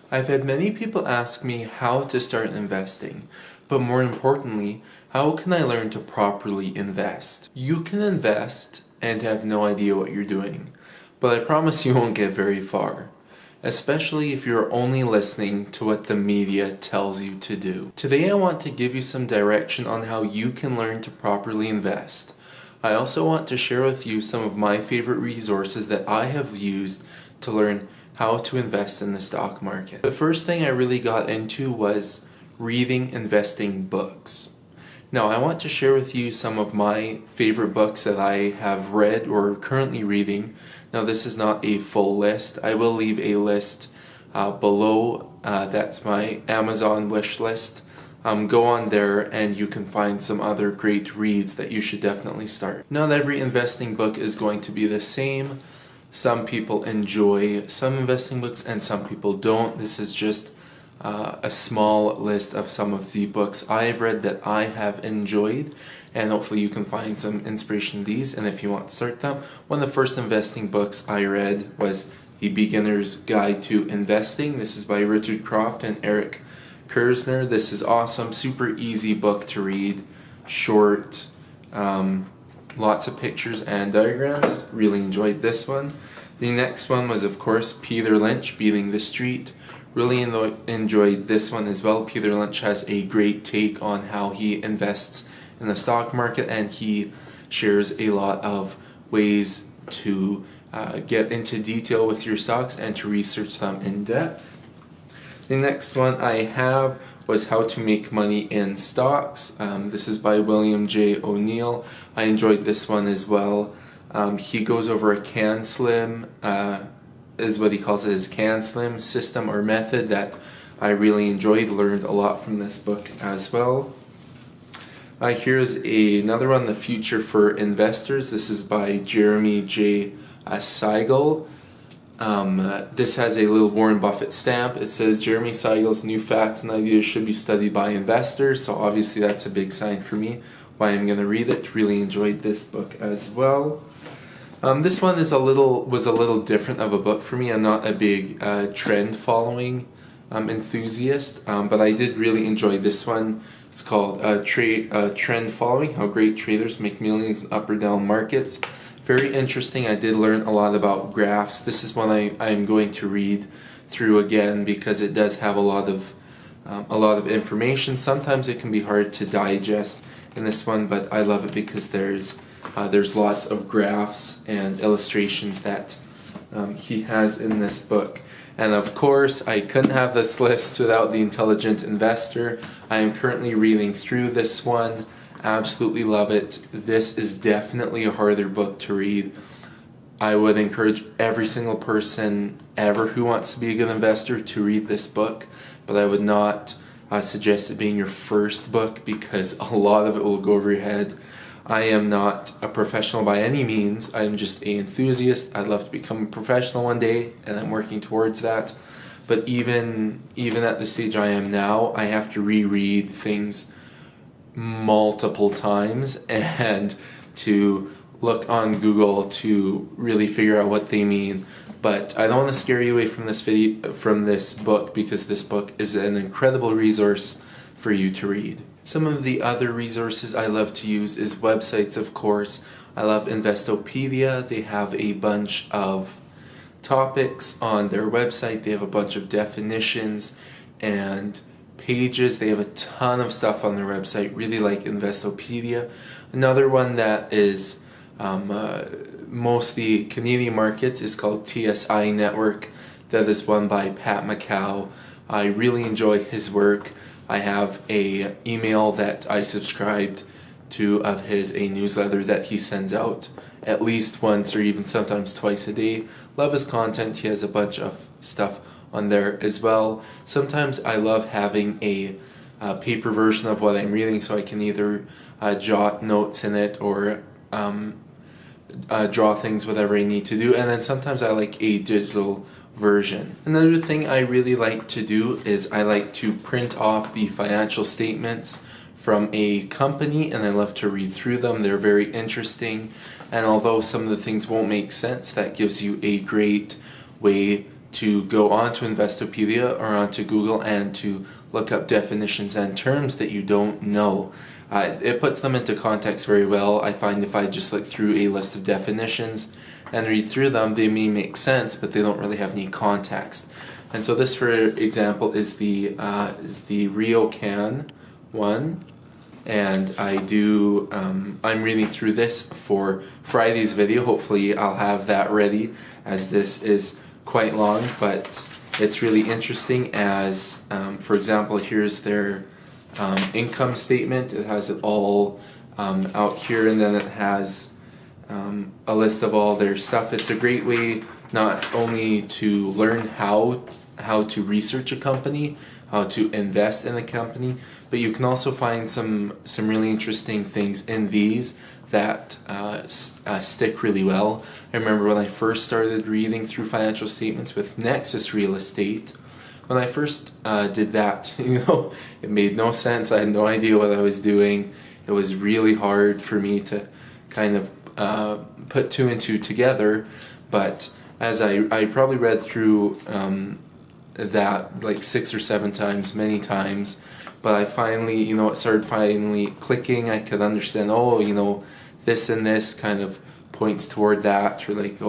I've had many people ask me how to start investing, but more importantly, how can I learn to properly invest? You can invest and have no idea what you're doing, but I promise you won't get very far, especially if you're only listening to what the media tells you to do. Today I want to give you some direction on how you can learn to properly invest. I also want to share with you some of my favorite resources that I have used to learn how to invest in the stock market. The first thing I really got into was reading investing books. Now I want to share with you some of my favorite books that I have read or are currently reading. Now this is not a full list. I will leave a list below. That's my Amazon wish list. Go on there and you can find some other great reads that you should definitely start. Not every investing book is going to be the same. Some people enjoy some investing books and some people don't. This is just a small list of some of the books I've read that I have enjoyed, and hopefully you can find some inspiration in these. And if you want to start them, one of the first investing books I read was The Beginner's Guide to Investing. This is by Richard Croft and Eric Kersner. This is awesome, super easy book to read, short, lots of pictures and diagrams. Really enjoyed this one. The next one was, of course, Peter Lynch, Beating the Street. Really enjoyed this one as well. Peter Lynch has a great take on how he invests in the stock market, and he shares a lot of ways to get into detail with your stocks and to research them in depth. The next one I have was How to Make Money in Stocks. This is by William J. O'Neill. I enjoyed this one as well. He goes over a CAN-SLIM, is what he calls his CAN-SLIM system or method that I really enjoyed. Learned a lot from this book as well. Here's another one, The Future for Investors. This is by Jeremy J. Siegel. This has a little Warren Buffett stamp. It says Jeremy Siegel's new facts and ideas should be studied by investors. So obviously that's a big sign for me why I'm going to read it. Really enjoyed this book as well. This one was a little different of a book for me. I'm not a big trend following enthusiast, but I did really enjoy this one. It's called Trend Following: How Great Traders Make Millions in Up or Down Markets. Very interesting. I did learn a lot about graphs. This is one I'm going to read through again because it does have a lot of information. Sometimes it can be hard to digest in this one, but I love it because there's lots of graphs and illustrations that he has in this book. And of course, I couldn't have this list without The Intelligent Investor. I am currently reading through this one. Absolutely love it. This is definitely a harder book to read. I would encourage every single person ever who wants to be a good investor to read this book, but I would not suggest it being your first book because a lot of it will go over your head. I am not a professional by any means. I'm just an enthusiast. I'd love to become a professional one day, and I'm working towards that. But even at the stage I am now, I have to reread things multiple times and to look on Google to really figure out what they mean. But I don't want to scare you away from this book because this book is an incredible resource for you to read. Some of the other resources I love to use is websites, of course. I love Investopedia. They have a bunch of topics on their website. They have a bunch of definitions and pages. They have a ton of stuff on their website. Really like Investopedia. Another one that is mostly Canadian markets is called TSI Network. That is run by Pat McCow. I really enjoy his work. I have a email that I subscribed to of his, a newsletter that he sends out at least once or even sometimes twice a day. Love his content. He has a bunch of stuff on there as well. Sometimes I love having a paper version of what I'm reading so I can either jot notes in it or draw things, whatever I need to do. And then sometimes I like a digital version. Another thing I really like to do is I like to print off the financial statements from a company, and I love to read through them. They're very interesting, and although some of the things won't make sense, that gives you a great way to go onto Investopedia or onto Google and to look up definitions and terms that you don't know. It puts them into context very well. I find if I just look through a list of definitions and read through them, they may make sense, but they don't really have any context. And so this, for example, is the Ryokan one, and I'm reading through this for Friday's video. Hopefully I'll have that ready, as this is quite long, but it's really interesting as, for example, here's their income statement. It has it all out here, and then it has a list of all their stuff. It's a great way not only to learn how to research a company, how to invest in a company, but you can also find some really interesting things in these that stick really well. I remember when I first started reading through financial statements with Nexus Real Estate. When I first did that, it made no sense. I had no idea what I was doing. It was really hard for me to kind of put two and two together. But as I probably read through that like 6 or 7 times, many times, but I finally, it started finally clicking. I could understand, this and this kind of points toward that, or like,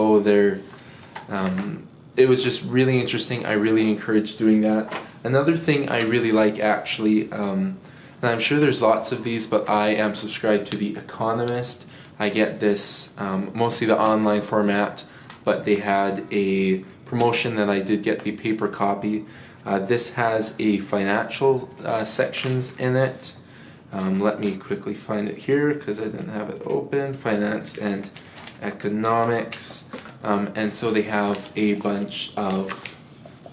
it was just really interesting. I really encourage doing that. Another thing I really like, actually, and I'm sure there's lots of these, but I am subscribed to The Economist. I get this mostly the online format, but they had a promotion that I did get the paper copy. This has a financial sections in it. Let me quickly find it here because I didn't have it open. Finance and economics. And so they have a bunch of,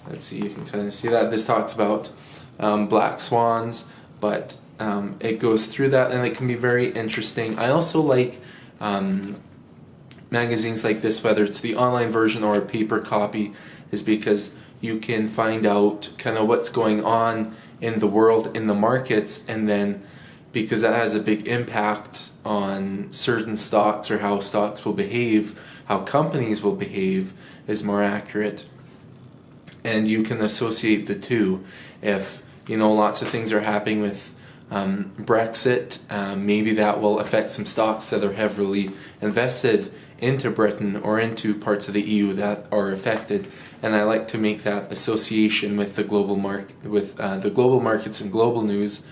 let's see, you can kind of see that. This talks about black swans, but it goes through that, and it can be very interesting. I also like magazines like this, whether it's the online version or a paper copy, is because you can find out kind of what's going on in the world, in the markets, and then because that has a big impact on certain stocks or how stocks will behave, how companies will behave is more accurate. And you can associate the two. If lots of things are happening with Brexit, maybe that will affect some stocks that are heavily invested into Britain or into parts of the EU that are affected. And I like to make that association with the global the global markets and global news,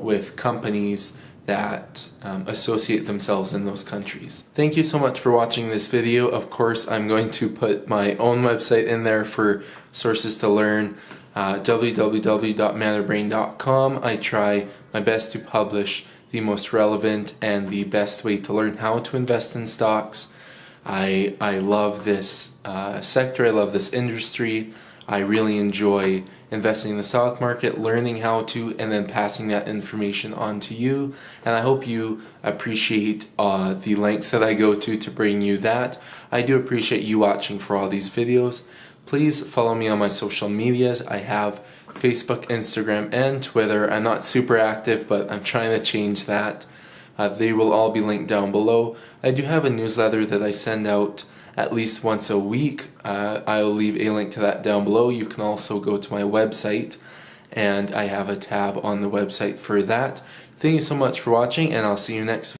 with companies that associate themselves in those countries. Thank you so much for watching this video. Of course, I'm going to put my own website in there for sources to learn, www.matterbrain.com. I try my best to publish the most relevant and the best way to learn how to invest in stocks. I love this sector, I love this industry. I really enjoy investing in the stock market, learning how to, and then passing that information on to you. And I hope you appreciate the lengths that I go to bring you that. I do appreciate you watching for all these videos. Please follow me on my social medias. I have Facebook, Instagram, and Twitter. I'm not super active, but I'm trying to change that. They will all be linked down below. I do have a newsletter that I send out at least once a week. I'll leave a link to that down below. You can also go to my website, and I have a tab on the website for that. Thank you so much for watching, and I'll see you next